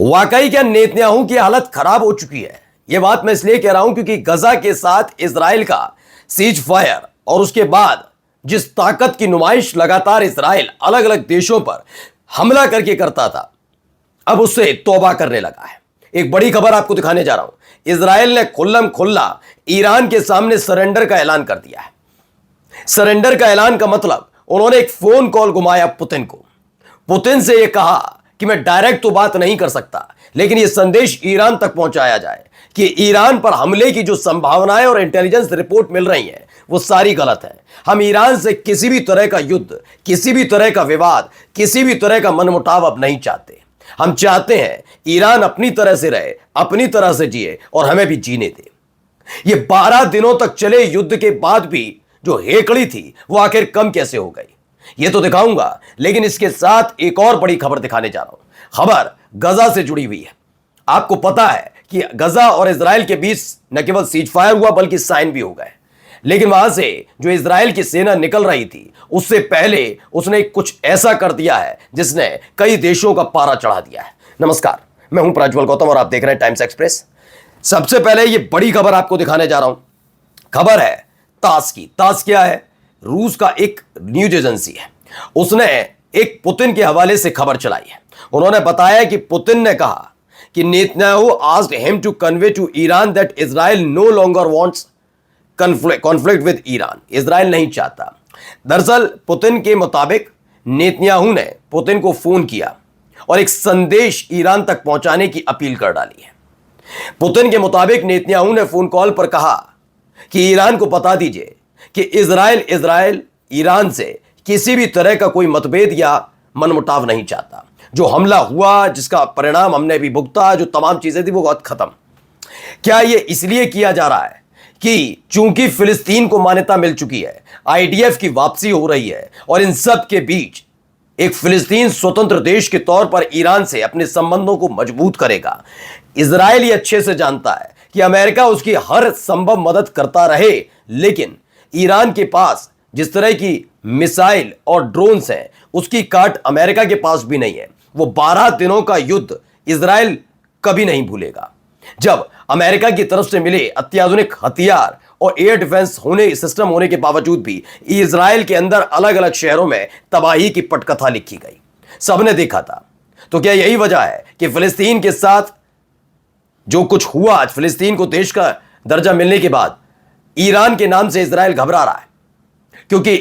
वाकई क्या नेतन्याहू की हालत खराब हो चुकी है। यह बात मैं इसलिए कह रहा हूं क्योंकि गजा के साथ इजराइल का सीज फायर और उसके बाद जिस ताकत की नुमाइश लगातार इजराइल अलग अलग देशों पर हमला करके करता था, अब उससे तौबा करने लगा है। एक बड़ी खबर आपको दिखाने जा रहा हूं। इजराइल ने खुल्लम खुल्ला ईरान के सामने सरेंडर का ऐलान कर दिया है। सरेंडर का ऐलान का मतलब उन्होंने एक फोन कॉल घुमाया पुतिन को। पुतिन से यह कहा कि मैं डायरेक्ट तो बात नहीं कर सकता, लेकिन यह संदेश ईरान तक पहुंचाया जाए कि ईरान पर हमले की जो संभावनाएं और इंटेलिजेंस रिपोर्ट मिल रही हैं वो सारी गलत है। हम ईरान से किसी भी तरह का युद्ध, किसी भी तरह का विवाद, किसी भी तरह का मनमुटाव अब नहीं चाहते। हम चाहते हैं ईरान अपनी तरह से रहे, अपनी तरह से जिए और हमें भी जीने दे। ये 12 दिनों तक चले युद्ध के बाद भी जो हेकड़ी थी वो आखिर कम कैसे हो गई, ये तो दिखाऊंगा। लेकिन इसके साथ एक और बड़ी खबर दिखाने जा रहा हूं। खबर गजा से जुड़ी हुई है। आपको पता है कि गजा और इजराइल के बीच न केवल सीज फायर हुआ बल्कि साइन भी हो गए। लेकिन वहां से जो इजराइल की सेना निकल रही थी उससे पहले उसने कुछ ऐसा कर दिया है जिसने कई देशों का पारा चढ़ा दिया है। नमस्कार, मैं हूं प्रज्वल गौतम और आप देख रहे हैं टाइम्स एक्सप्रेस। सबसे पहले यह बड़ी खबर आपको दिखाने जा रहा हूं। खबर है तास की। तास क्या है? रूस का एक न्यूज एजेंसी है। उसने एक पुतिन के हवाले से खबर चलाई है। उन्होंने बताया कि पुतिन ने कहा कि Netanyahu asked him to convey to Iran that Israel no longer wants conflict with Iran. Israel नहीं चाहता। दरअसल पुतिन के मुताबिक नेतन्याहू ने पुतिन को फोन किया और एक संदेश ईरान तक पहुंचाने की अपील कर डाली है। पुतिन के नेतन्याहू ने फोन कॉल पर कहा कि ईरान को बता दीजिए कि इजराइल ईरान से किसी भी तरह का कोई मतभेद या मनमुटाव नहीं चाहता। जो हमला हुआ, जिसका परिणाम हमने भी भुगता, जो तमाम चीजें थी वो बहुत खत्म। क्या ये इसलिए किया जा रहा है कि चूंकि फिलिस्तीन को मान्यता मिल चुकी है, आईडीएफ की वापसी हो रही है और इन सब के बीच एक फिलिस्तीन स्वतंत्र देश के तौर पर ईरान से अपने संबंधों को मजबूत करेगा। इजराइल ये अच्छे से जानता है कि अमेरिका उसकी हर संभव मदद करता रहे, लेकिन ईरान के पास जिस तरह की मिसाइल और ड्रोन्स हैं उसकी काट अमेरिका के पास भी नहीं है। वो 12 दिनों का युद्ध इजराइल कभी नहीं भूलेगा। जब अमेरिका की तरफ से मिले अत्याधुनिक हथियार और एयर डिफेंस सिस्टम होने के बावजूद भी इजराइल के अंदर अलग अलग शहरों में तबाही की पटकथा लिखी गई, सबने देखा था। तो क्या यही वजह है कि फिलिस्तीन के साथ जो कुछ हुआ, आज फिलिस्तीन को देश का दर्जा मिलने के बाद ईरान के नाम से इजराइल घबरा रहा है? क्योंकि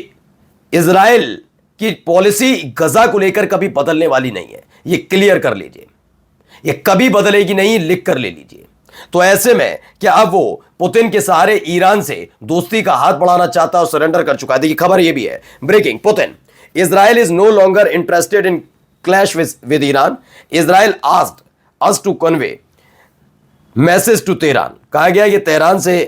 इजराइल की पॉलिसी गजा को लेकर कभी बदलने वाली नहीं है। ये क्लियर कर लीजिए, ये कभी बदलेगी नहीं, लिख कर ले लीजिए। तो ऐसे में क्या अब वो पुतिन के सहारे ईरान से दोस्ती का हाथ बढ़ाना चाहता है और सरेंडर कर चुका है? देखिए खबर ये भी है, breaking Putin, Israel is no longer interested in clash with Iran. Israel asked us to convey message to Tehran. कहा गया कि तेहरान से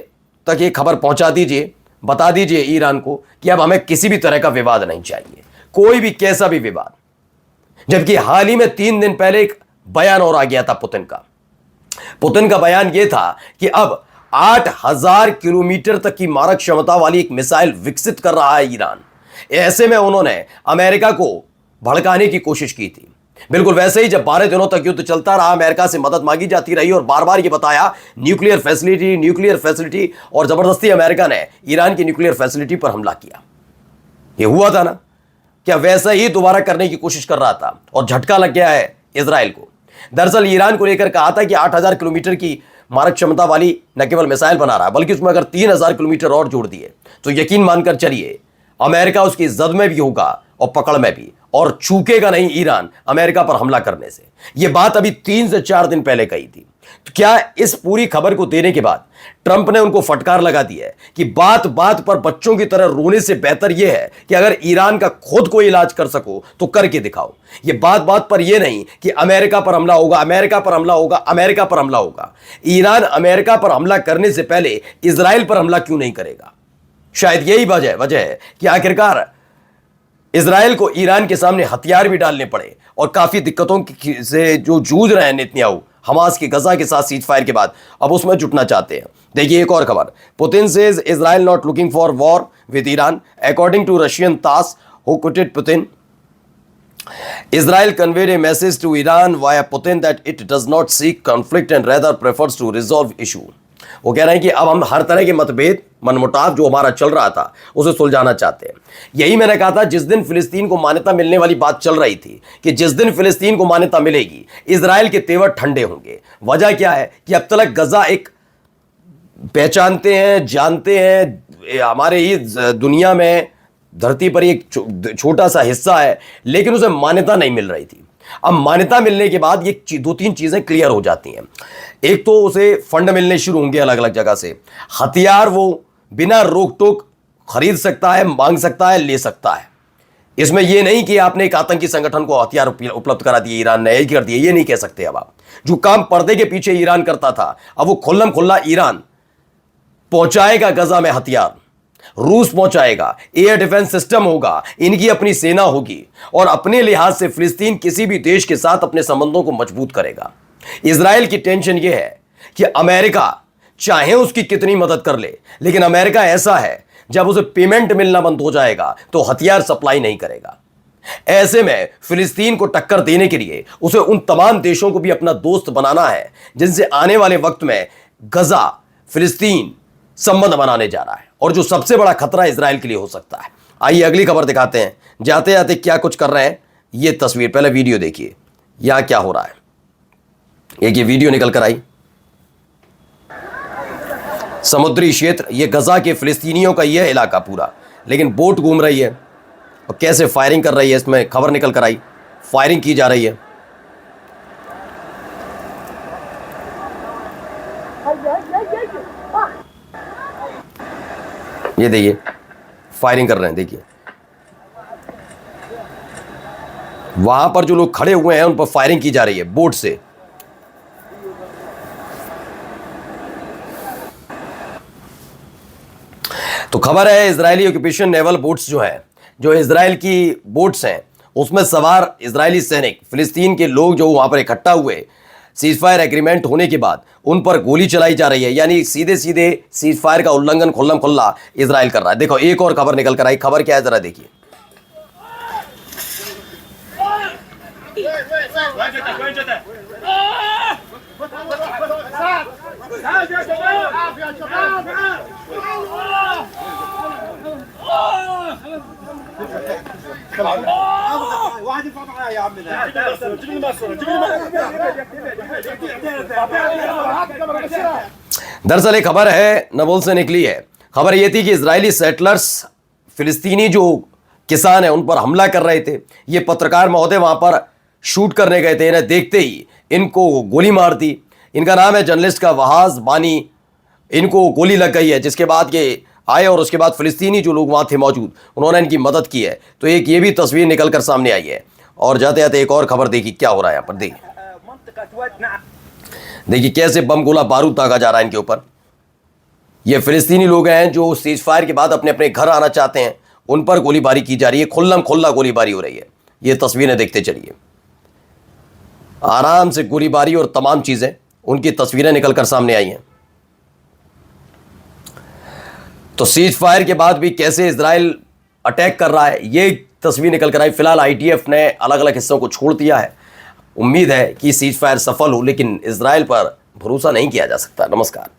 तक ये खबर पहुंचा दीजिए, बता दीजिए ईरान को कि अब हमें किसी भी तरह का विवाद नहीं चाहिए, कोई भी कैसा भी विवाद। जबकि हाल ही में 3 दिन पहले एक बयान और आ गया था पुतिन का बयान यह था कि अब 8000 किलोमीटर तक की मारक क्षमता वाली एक मिसाइल विकसित कर रहा है ईरान। ऐसे में उन्होंने अमेरिका को भड़काने की कोशिश की थी। बिल्कुल वैसे ही जब 12 दिनों तक युद्ध चलता रहा, अमेरिका से मदद मांगी जाती रही और बार बार ये बताया न्यूक्लियर फैसिलिटी, और जबरदस्ती अमेरिका ने ईरान की न्यूक्लियर फैसिलिटी पर हमला किया। ये हुआ था ना? क्या वैसा ही दोबारा करने की कोशिश कर रहा था और झटका लग गया है इजराइल को। दरअसल ईरान को लेकर कहा था कि 8000 किलोमीटर की मारक क्षमता वाली न केवल मिसाइल बना रहा है बल्कि उसमें अगर 3000 किलोमीटर और जोड़ दिए तो यकीन मानकर चलिए अमेरिका उसकी जद में भी होगा और पकड़ में भी, और चूकेगा नहीं ईरान अमेरिका पर हमला करने से। यह बात अभी 3 से 4 दिन पहले कही थी। तो क्या इस पूरी खबर को देने के बाद ट्रंप ने उनको फटकार लगा दी है कि बात बात पर बच्चों की तरह रोने से बेहतर यह है कि अगर ईरान का खुद कोई इलाज कर सको तो करके दिखाओ। यह बात बात पर यह नहीं कि अमेरिका पर हमला होगा, अमेरिका पर हमला होगा, अमेरिका पर हमला होगा। ईरान अमेरिका पर हमला करने से पहले इजराइल पर हमला क्यों नहीं करेगा? शायद यही वजह है कि आखिरकार इजराइल को ईरान के सामने हथियार भी डालने पड़े और काफी दिक्कतों से जो जूझ रहे हैं नेतन्याहू हमास के गजा के साथ सीज फायर के बाद, अब उसमें जुटना चाहते हैं। देखिए एक और खबर, Putin says Israel not looking for war with Iran according to Russian TASS who quoted Putin Israel conveyed a message to Iran via Putin that it does not seek conflict and rather prefers to resolve issue. वो कह रहे हैं कि अब हम हर तरह के मतभेद मनमुटाव जो हमारा चल रहा था उसे सुलझाना चाहते हैं। यही मैंने कहा था जिस दिन फिलिस्तीन को मान्यता मिलने वाली बात चल रही थी कि जिस दिन फिलिस्तीन को मान्यता मिलेगी इजराइल के तेवर ठंडे होंगे। वजह क्या है कि अब तक गजा एक पहचानते हैं, जानते हैं, हमारे ही दुनिया में धरती पर एक छोटा सा हिस्सा है, लेकिन उसे मान्यता नहीं मिल रही थी। अब मान्यता मिलने के बाद ये दो तीन चीजें क्लियर हो जाती हैं। एक तो उसे फंड मिलने शुरू होंगे अलग अलग जगह से, हथियार वो बिना रोक टोक खरीद सकता है, मांग सकता है, ले सकता है। इसमें यह नहीं कि आपने एक आतंकी संगठन को हथियार उपलब्ध करा दिए, ईरान ने कर दिए, ये नहीं कह सकते। अब आप जो काम पर्दे के पीछे ईरान करता था अब वो खुल्लम खुल्ला ईरान पहुंचाएगा गजा में हथियार, रूस पहुंचाएगा, एयर डिफेंस सिस्टम होगा, इनकी अपनी सेना होगी और अपने लिहाज से फिलिस्तीन किसी भी देश के साथ अपने संबंधों को मजबूत करेगा। इजराइल की टेंशन यह है कि अमेरिका चाहे उसकी कितनी मदद कर ले, लेकिन अमेरिका ऐसा है जब उसे पेमेंट मिलना बंद हो जाएगा तो हथियार सप्लाई नहीं करेगा। ऐसे में फिलिस्तीन को टक्कर देने के लिए उसे उन तमाम देशों को भी अपना दोस्त बनाना है जिनसे आने वाले वक्त में गजा फिलिस्तीन संबंध बनाने जा रहा है, और जो सबसे बड़ा खतरा इजराइल के लिए हो सकता है। आइए अगली खबर दिखाते हैं, जाते जाते क्या कुछ कर रहे हैं। ये तस्वीर, पहले वीडियो देखिए, यहां क्या हो रहा है। एक ये वीडियो निकल कर आई, समुद्री क्षेत्र, ये गजा के फिलिस्तीनियों का यह इलाका पूरा, लेकिन बोट घूम रही है और कैसे फायरिंग कर रही है, इसमें खबर निकल कर आई, फायरिंग की जा रही है। ये देखिए फायरिंग कर रहे हैं, देखिए वहां पर जो लोग खड़े हुए हैं उन पर फायरिंग की जा रही है बोट से। तो खबर है इजरायली ऑक्यूपेशन नेवल बोट्स जो है, जो इजराइल की बोट्स हैं, उसमें सवार इजरायली सैनिक फिलिस्तीन के लोग जो वहां पर इकट्ठा हुए सीजफायर एग्रीमेंट होने के बाद उन पर गोली चलाई जा रही है, यानी सीधे सीधे सीजफायर का उल्लंघन खुल्लम खुल्ला इजराइल कर रहा है। देखो एक और खबर निकल कर आई, खबर क्या है जरा देखिए। दरअसल एक खबर है नबुल से निकली है। खबर यह थी कि इजरायली सेटलर्स फिलिस्तीनी जो किसान है उन पर हमला कर रहे थे। ये पत्रकार महोदय वहां पर शूट करने गए थे, इन्हें देखते ही इनको गोली मार दी। इनका नाम है जर्नलिस्ट का वहाज बानी, इनको गोली लग गई है, जिसके बाद ये आए और उसके बाद फिलिस्तीनी जो लोग वहाँ थे मौजूद उन्होंने इनकी मदद की है। तो एक ये भी तस्वीर निकल कर सामने आई है। और जाते जाते एक और खबर देखी क्या हो रहा है यहाँ पर, देखिए कैसे बम गोला बारूद दागा जा रहा है इनके ऊपर। ये फिलिस्तीनी लोग हैं जो सीज फायर के बाद अपने अपने घर आना चाहते हैं, उन पर गोलीबारी की जा रही है, खुल्लम खुल्ला गोलीबारी हो रही है। ये तस्वीरें देखते चलिए, आराम से गोलीबारी और तमाम चीजें, उनकी तस्वीरें निकल कर सामने आई हैं। तो सीज फायर के बाद भी कैसे इजराइल अटैक कर रहा है, ये तस्वीर निकल कर आई। फिलहाल आईटीएफ ने अलग अलग हिस्सों को छोड़ दिया है। उम्मीद है कि सीज फायर सफल हो, लेकिन इजराइल पर भरोसा नहीं किया जा सकता। नमस्कार।